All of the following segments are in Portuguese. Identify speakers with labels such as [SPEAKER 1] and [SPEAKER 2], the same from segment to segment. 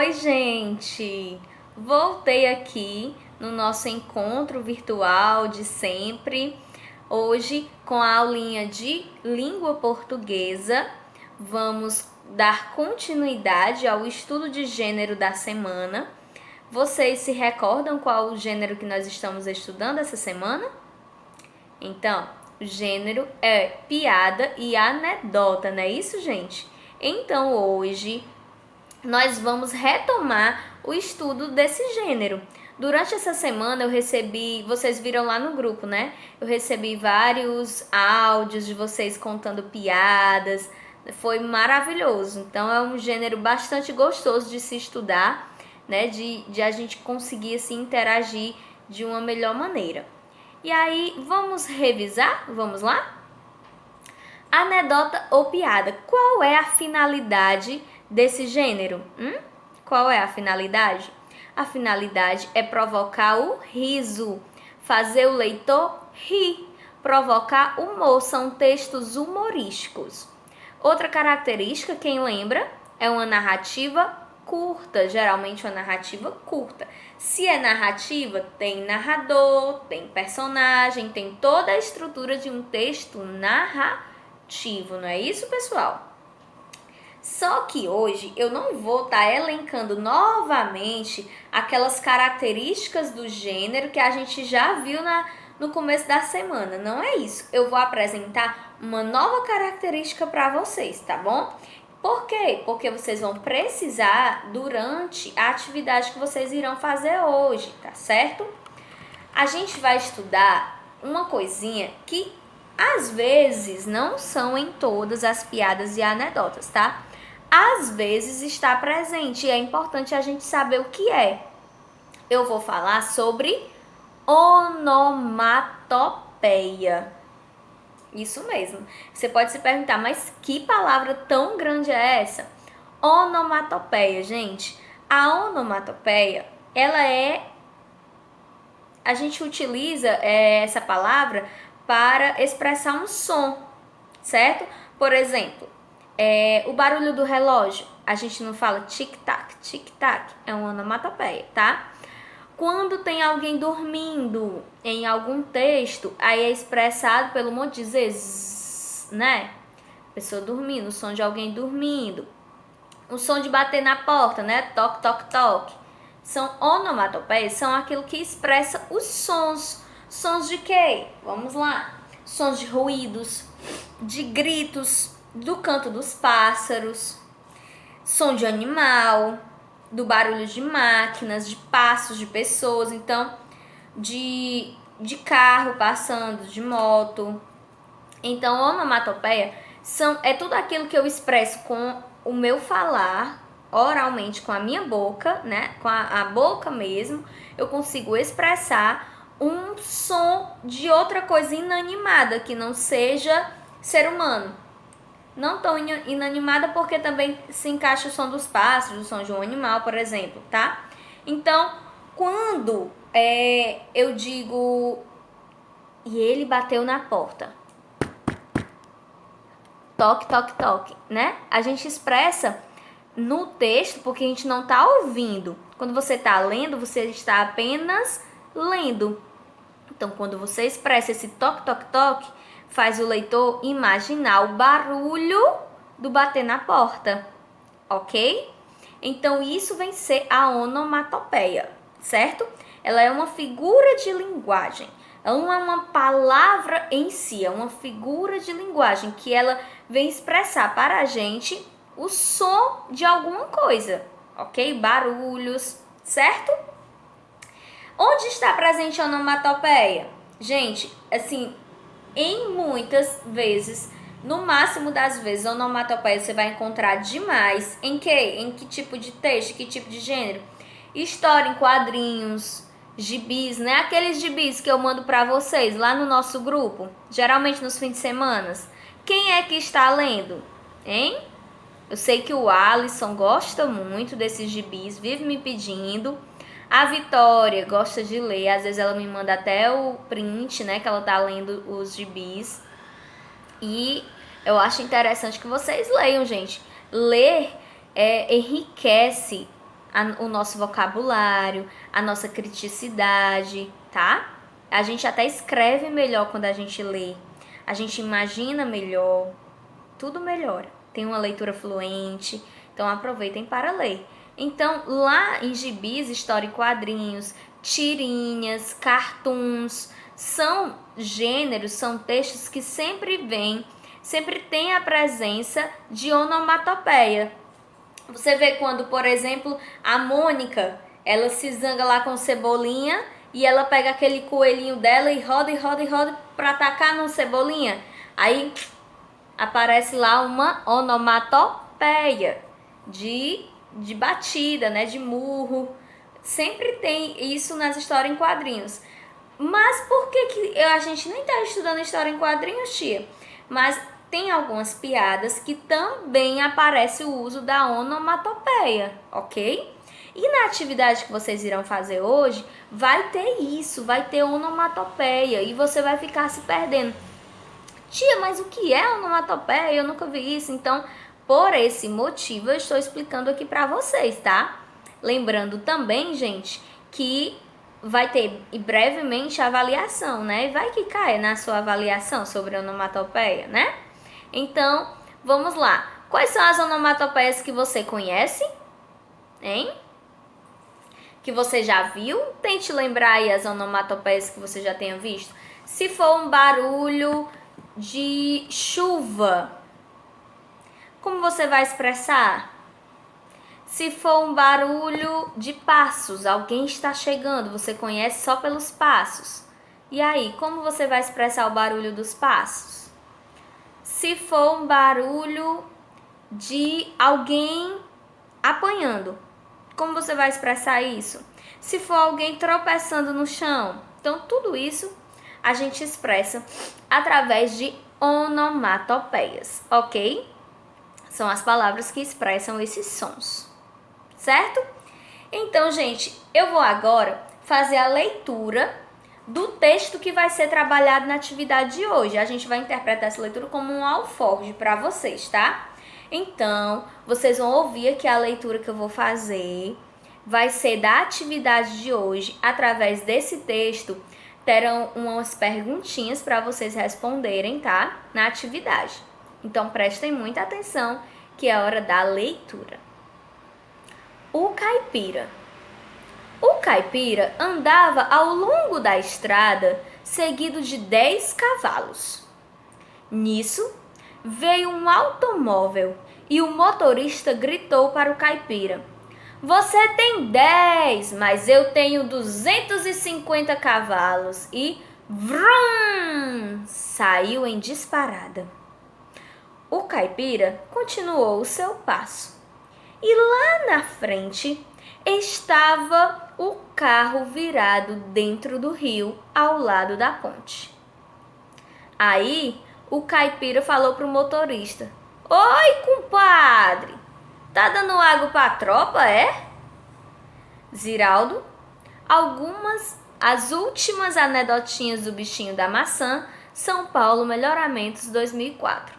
[SPEAKER 1] Oi, gente! Voltei aqui no nosso encontro virtual de sempre. Hoje, com a aulinha de língua portuguesa, vamos dar continuidade ao estudo de gênero da semana. Vocês se recordam qual o gênero que nós estamos estudando essa semana? Então, o gênero é piada e anedota, não é isso, gente? Então, hoje nós vamos retomar o estudo desse gênero. Durante essa semana eu recebi, vocês viram lá no grupo, né? Eu recebi vários áudios de vocês contando piadas, foi maravilhoso. Então é um gênero bastante gostoso de se estudar, né? De a gente conseguir assim, interagir de uma melhor maneira. E aí, vamos revisar? Vamos lá? Anedota ou piada. Qual é a finalidade desse gênero? Qual é a finalidade? A finalidade é provocar o riso, fazer o leitor rir, provocar humor, são textos humorísticos. Outra característica, quem lembra, é uma narrativa curta, geralmente uma narrativa curta. Se é narrativa, tem narrador, tem personagem, tem toda a estrutura de um texto narrativo, não é isso, pessoal? Só que hoje eu não vou estar elencando novamente aquelas características do gênero que a gente já viu no começo da semana. Não é isso. Eu vou apresentar uma nova característica para vocês, tá bom? Por quê? Porque vocês vão precisar durante a atividade que vocês irão fazer hoje, tá certo? A gente vai estudar uma coisinha que às vezes não são em todas as piadas e anedotas, tá? Às vezes está presente e é importante a gente saber o que é. Eu vou falar sobre onomatopeia. Isso mesmo. Você pode se perguntar, mas que palavra tão grande é essa? Onomatopeia, gente. A onomatopeia, a gente utiliza essa palavra para expressar um som, certo? Por exemplo, o barulho do relógio, a gente não fala tic-tac, tic-tac, é uma onomatopeia, tá? Quando tem alguém dormindo em algum texto, aí é expressado pelo modo de dizer zzz, né? Pessoa dormindo, o som de alguém dormindo. O som de bater na porta, né? Toque, toque, toque. São onomatopeias, são aquilo que expressa os sons. Sons de quê? Vamos lá. Sons de ruídos, de gritos, do canto dos pássaros, som de animal, do barulho de máquinas, de passos de pessoas, então de carro passando, de moto. Então, onomatopeia é tudo aquilo que eu expresso com o meu falar, oralmente, com a minha boca, né? Com a boca mesmo, eu consigo expressar um som de outra coisa inanimada, que não seja ser humano. Não tão inanimada porque também se encaixa o som dos pássaros, o som de um animal, por exemplo, tá? Então, quando eu digo e ele bateu na porta, toque, toque, toque, né? A gente expressa no texto porque a gente não tá ouvindo. Quando você tá lendo, você está apenas lendo. Então, quando você expressa esse toque, toque, toque, faz o leitor imaginar o barulho do bater na porta, ok? Então, isso vem ser a onomatopeia, certo? Ela é uma figura de linguagem. Ela não é uma palavra em si, é uma figura de linguagem que ela vem expressar para a gente o som de alguma coisa, ok? Barulhos, certo? Onde está presente a onomatopeia? Gente, assim, em muitas vezes, no máximo das vezes, a onomatopeia você vai encontrar demais. Em quê? Em que tipo de texto, que tipo de gênero? História em quadrinhos, gibis, né? Aqueles gibis que eu mando para vocês lá no nosso grupo, geralmente nos fins de semana. Quem é que está lendo? Hein? Eu sei que o Alisson gosta muito desses gibis, vive me pedindo. A Vitória gosta de ler, às vezes ela me manda até o print, né, que ela tá lendo os gibis. E eu acho interessante que vocês leiam, gente. Ler enriquece o nosso vocabulário, a nossa criticidade, tá? A gente até escreve melhor quando a gente lê. A gente imagina melhor. Tudo melhora. Tem uma leitura fluente. Então aproveitem para ler. Então, lá em gibis, história em quadrinhos, tirinhas, cartoons, são gêneros, são textos que sempre tem a presença de onomatopeia. Você vê quando, por exemplo, a Mônica, ela se zanga lá com Cebolinha e ela pega aquele coelhinho dela e roda para atacar no Cebolinha. Aí aparece lá uma onomatopeia de batida, né, de murro. Sempre tem isso nas histórias em quadrinhos. Mas por que a gente nem está estudando história em quadrinhos, tia? Mas tem algumas piadas que também aparece o uso da onomatopeia, ok? E na atividade que vocês irão fazer hoje, vai ter isso, vai ter onomatopeia e você vai ficar se perdendo. Tia, mas o que é onomatopeia? Eu nunca vi isso. Então, por esse motivo, eu estou explicando aqui para vocês, tá? Lembrando também, gente, que vai ter brevemente a avaliação, né? E vai que cai na sua avaliação sobre onomatopeia, né? Então, vamos lá. Quais são as onomatopeias que você conhece? Hein? Que você já viu? Tente lembrar aí as onomatopeias que você já tenha visto. Se for um barulho de chuva, como você vai expressar? Se for um barulho de passos, alguém está chegando, você conhece só pelos passos. E aí, como você vai expressar o barulho dos passos? Se for um barulho de alguém apanhando, como você vai expressar isso? Se for alguém tropeçando no chão. Então, tudo isso a gente expressa através de onomatopeias, ok? São as palavras que expressam esses sons, certo? Então, gente, eu vou agora fazer a leitura do texto que vai ser trabalhado na atividade de hoje. A gente vai interpretar essa leitura como um alforje para vocês, tá? Então, vocês vão ouvir aqui a leitura que eu vou fazer. Vai ser da atividade de hoje. Através desse texto, terão umas perguntinhas para vocês responderem, tá? Na atividade. Então, prestem muita atenção, que é hora da leitura. O caipira. O caipira andava ao longo da estrada, seguido de 10 cavalos. Nisso, veio um automóvel e o motorista gritou para o caipira: "Você tem 10, mas eu tenho 250 cavalos", e vrum! Saiu em disparada. O caipira continuou o seu passo. E lá na frente estava o carro virado dentro do rio, ao lado da ponte. Aí o caipira falou para o motorista: "Oi, compadre, tá dando água para a tropa, é?" Ziraldo, as últimas anedotinhas do bichinho da maçã, São Paulo Melhoramentos 2004.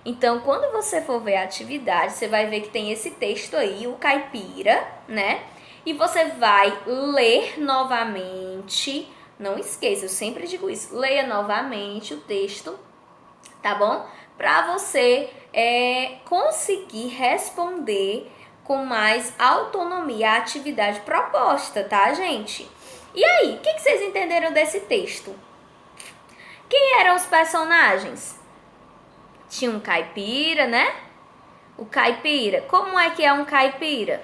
[SPEAKER 1] Então, quando você for ver a atividade, você vai ver que tem esse texto aí, o caipira, né? E você vai ler novamente. Não esqueça, eu sempre digo isso. Leia novamente o texto, tá bom? Para você conseguir responder com mais autonomia a atividade proposta, tá, gente? E aí, o que vocês entenderam desse texto? Quem eram os personagens? Tinha um caipira, né? O caipira. Como é que é um caipira?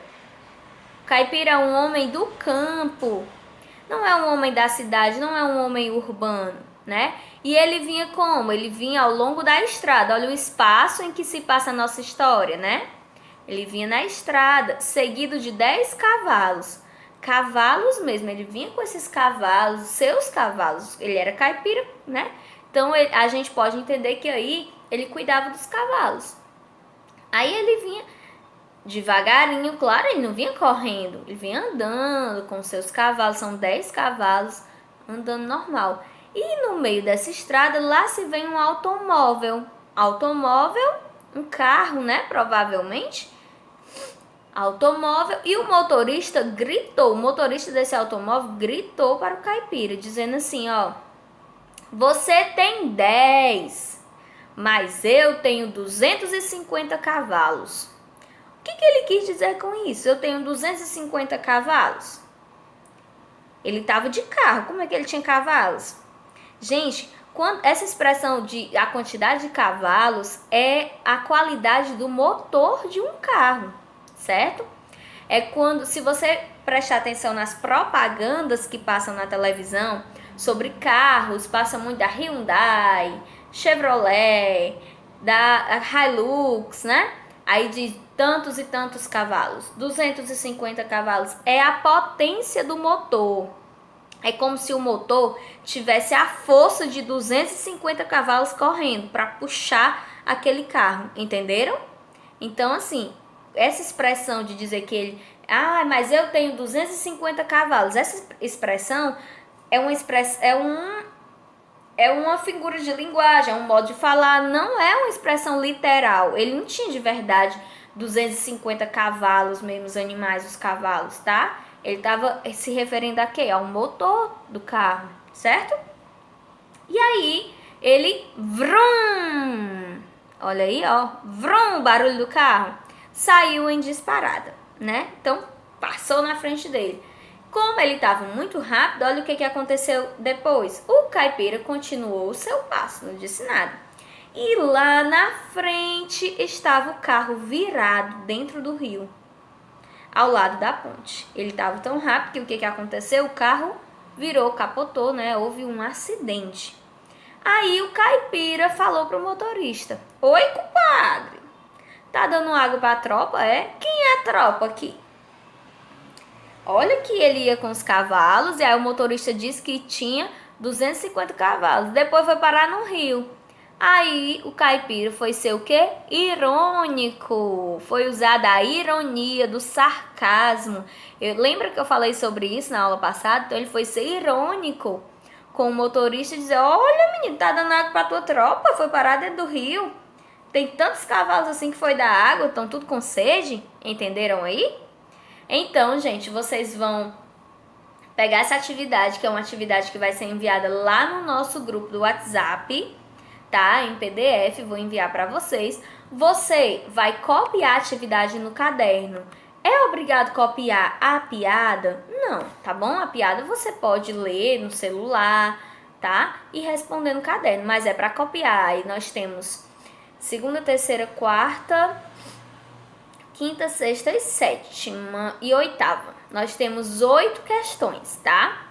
[SPEAKER 1] O caipira é um homem do campo. Não é um homem da cidade, não é um homem urbano, né? E ele vinha como? Ele vinha ao longo da estrada. Olha o espaço em que se passa a nossa história, né? Ele vinha na estrada, seguido de 10 cavalos. Cavalos mesmo, ele vinha com esses cavalos, seus cavalos. Ele era caipira, né? Então, a gente pode entender que aí ele cuidava dos cavalos. Aí ele vinha devagarinho, claro, ele não vinha correndo. Ele vinha andando com seus cavalos, são 10 cavalos, andando normal. E no meio dessa estrada, lá se vê um automóvel. Automóvel, um carro, né, provavelmente. automóvel, e o motorista gritou, o motorista desse automóvel gritou para o caipira, dizendo assim, ó, você tem 10, mas eu tenho 250 cavalos. O que ele quis dizer com isso? Eu tenho 250 cavalos. Ele estava de carro, como é que ele tinha cavalos? Gente, essa expressão de a quantidade de cavalos é a qualidade do motor de um carro, certo? É quando, se você prestar atenção nas propagandas que passam na televisão sobre carros, passa muito da Hyundai, Chevrolet, da Hilux, né? Aí diz tantos e tantos cavalos, 250 cavalos, é a potência do motor. É como se o motor tivesse a força de 250 cavalos correndo para puxar aquele carro, entenderam? Então, assim, essa expressão de dizer que ele, mas eu tenho 250 cavalos, essa expressão é uma figura de linguagem, é um modo de falar, não é uma expressão literal. Ele não tinha de verdade 250 cavalos, mesmo os animais, os cavalos, tá? Ele estava se referindo a quê? Ao motor do carro, certo? E aí, ele, vrum, olha aí, ó, vrum, o barulho do carro, saiu em disparada, né? Então, passou na frente dele. Como ele estava muito rápido, olha o que aconteceu depois. O caipira continuou o seu passo, não disse nada. E lá na frente estava o carro virado dentro do rio, ao lado da ponte. Ele estava tão rápido que o que aconteceu? O carro virou, capotou, né? Houve um acidente. Aí o caipira falou pro motorista: oi, compadre, tá dando água pra tropa, é? Quem é a tropa aqui? Olha que ele ia com os cavalos, e aí o motorista disse que tinha 250 cavalos. Depois foi parar no rio. Aí o caipira foi ser o quê? Irônico. Foi usada a ironia, do sarcasmo. Lembra que eu falei sobre isso na aula passada? Então ele foi ser irônico com o motorista e dizer: olha, menino, tá dando água pra tua tropa, foi parar dentro do rio. Tem tantos cavalos assim que foi dar água, estão tudo com sede. Entenderam aí? Então, gente, vocês vão pegar essa atividade, que é uma atividade que vai ser enviada lá no nosso grupo do WhatsApp, tá? Em PDF, vou enviar para vocês. Você vai copiar a atividade no caderno. É obrigado copiar a piada? Não, tá bom? A piada você pode ler no celular, tá? E responder no caderno, mas é para copiar. Aí nós temos segunda, terceira, quarta, quinta, sexta e sétima e oitava. Nós temos 8 questões, tá?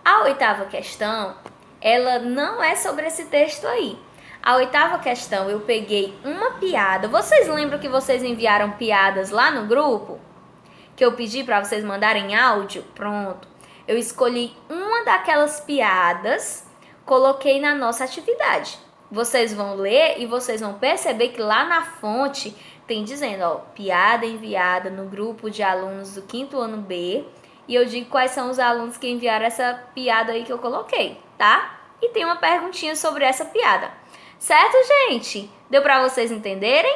[SPEAKER 1] A oitava questão, ela não é sobre esse texto aí. A oitava questão, eu peguei uma piada. Vocês lembram que vocês enviaram piadas lá no grupo? Que eu pedi para vocês mandarem áudio? Pronto. Eu escolhi uma daquelas piadas, coloquei na nossa atividade. Vocês vão ler e vocês vão perceber que lá na fonte tem dizendo, ó, piada enviada no grupo de alunos do 5º ano B. E eu digo quais são os alunos que enviaram essa piada aí que eu coloquei, tá? E tem uma perguntinha sobre essa piada. Certo, gente? Deu pra vocês entenderem?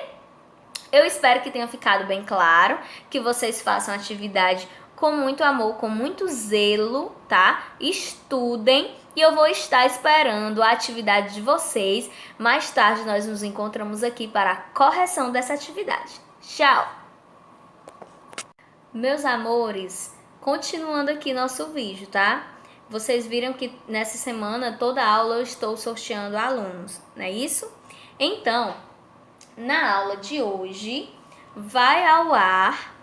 [SPEAKER 1] Eu espero que tenha ficado bem claro, que vocês façam a atividade com muito amor, com muito zelo, tá? Estudem e eu vou estar esperando a atividade de vocês. Mais tarde nós nos encontramos aqui para a correção dessa atividade. Tchau! Meus amores, continuando aqui nosso vídeo, tá? Vocês viram que nessa semana, toda aula eu estou sorteando alunos, não é isso? Então, na aula de hoje, vai ao ar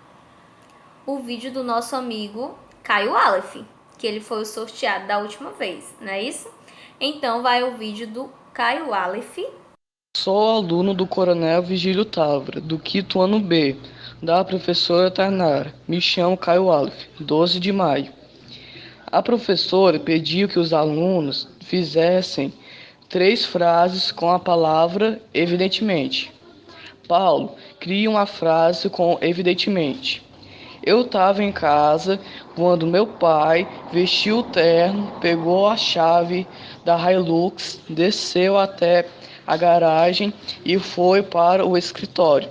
[SPEAKER 1] o vídeo do nosso amigo Caio Aleph, que ele foi o sorteado da última vez, não é isso? Então, vai o vídeo do Caio Aleph.
[SPEAKER 2] Sou aluno do Coronel Vigílio Távora, do 5º ano B, da professora Tainara. Me chamo Caio Aleph, 12 de maio. A professora pediu que os alunos fizessem 3 frases com a palavra evidentemente. Paulo, crie uma frase com evidentemente. Eu estava em casa quando meu pai vestiu o terno, pegou a chave da Hilux, desceu até a garagem e foi para o escritório.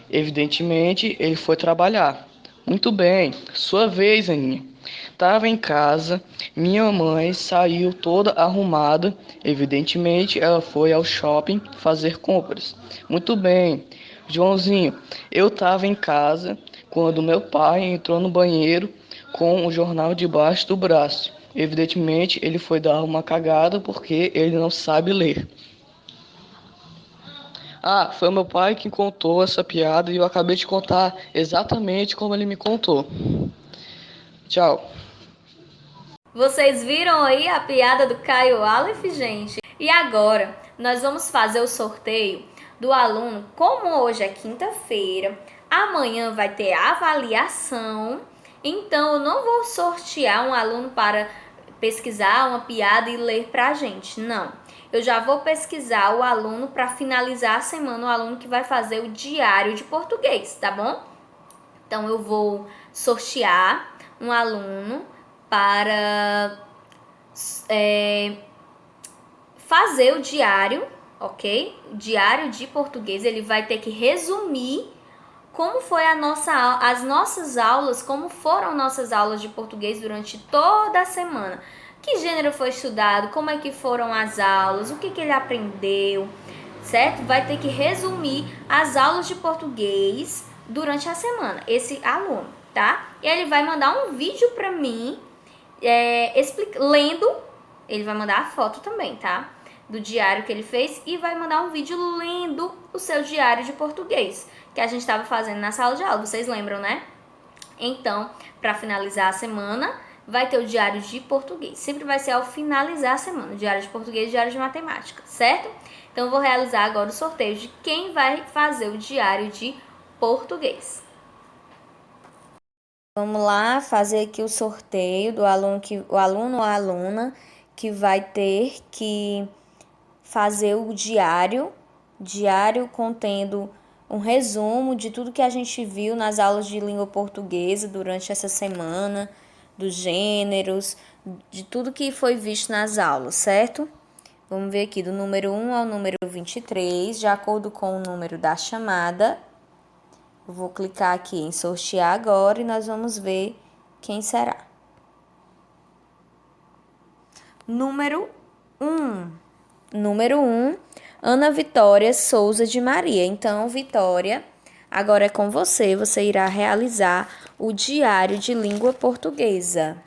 [SPEAKER 2] Evidentemente, ele foi trabalhar. Muito bem, sua vez, Aninha. Tava em casa, minha mãe saiu toda arrumada. Evidentemente, ela foi ao shopping fazer compras. Muito bem, Joãozinho. Eu tava em casa quando meu pai entrou no banheiro com o jornal debaixo do braço. Evidentemente, ele foi dar uma cagada porque ele não sabe ler. Ah, foi meu pai que contou essa piada e eu acabei de contar exatamente como ele me contou. Tchau.
[SPEAKER 1] Vocês viram aí a piada do Caio Aleph, gente? E agora, nós vamos fazer o sorteio do aluno. Como hoje é quinta-feira, amanhã vai ter avaliação, então eu não vou sortear um aluno para pesquisar uma piada e ler pra gente, não. Eu já vou pesquisar o aluno para finalizar a semana, o aluno que vai fazer o diário de português, tá bom? Então eu vou sortear um aluno para fazer o diário, ok? O diário de português, ele vai ter que resumir como foi as nossas aulas, como foram nossas aulas de português durante toda a semana. Que gênero foi estudado, como é que foram as aulas, o que ele aprendeu, certo? Vai ter que resumir as aulas de português durante a semana, esse aluno, tá? E ele vai mandar um vídeo para mim, lendo, ele vai mandar a foto também, tá? Do diário que ele fez e vai mandar um vídeo lendo o seu diário de português, que a gente estava fazendo na sala de aula, vocês lembram, né? Então, para finalizar a semana, vai ter o diário de português. Sempre vai ser ao finalizar a semana, o diário de português e o diário de matemática, certo? Então, eu vou realizar agora o sorteio de quem vai fazer o diário de português. Vamos lá fazer aqui o sorteio do aluno o aluno ou a aluna que vai ter que fazer o diário contendo um resumo de tudo que a gente viu nas aulas de língua portuguesa durante essa semana, dos gêneros, de tudo que foi visto nas aulas, certo? Vamos ver aqui do número 1 ao número 23, de acordo com o número da chamada. Eu vou clicar aqui em sortear agora e nós vamos ver quem será. Número 1, Ana Vitória Souza de Maria. Então, Vitória, agora é com você. Você irá realizar o diário de língua portuguesa.